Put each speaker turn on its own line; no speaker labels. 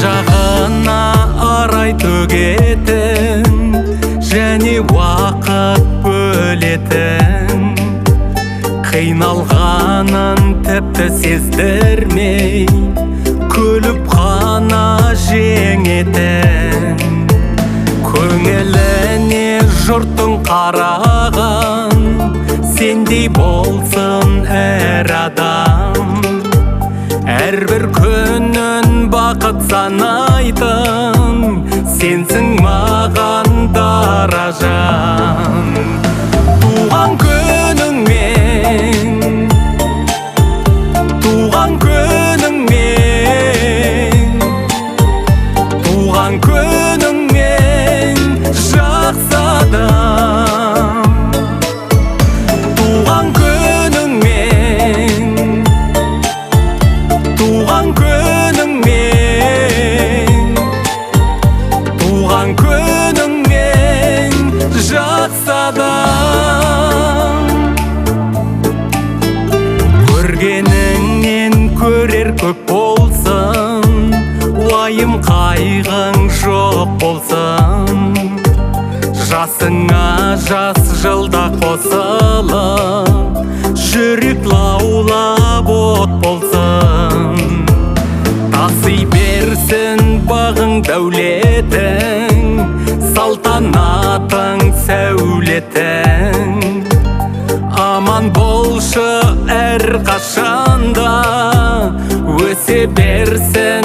жағына арай төгетін және уақыт бөлетін, қиналғанын тіпті сездірмей күліп қана жеңетін, көңіліне жұрттың қараған сендей болсын әр адам, әрбір күнін бақыт санайтын сенсің маған дара жан. Туған күніңмен, туған күніңмен, туған күніңмен жақсы адам. Туған күніңмен, туған күніңмен, туған күніңмен жақсы адам. Көргеніңнен көрер көп болсын, уайым қайғың жоқ болсын, жасыңа жас жылда қосылып, жүрек лаулап от болсын, таси берсін бағың дәулетің, салтанатың сәулетің, аман болшы әр қашанда, өсе берсін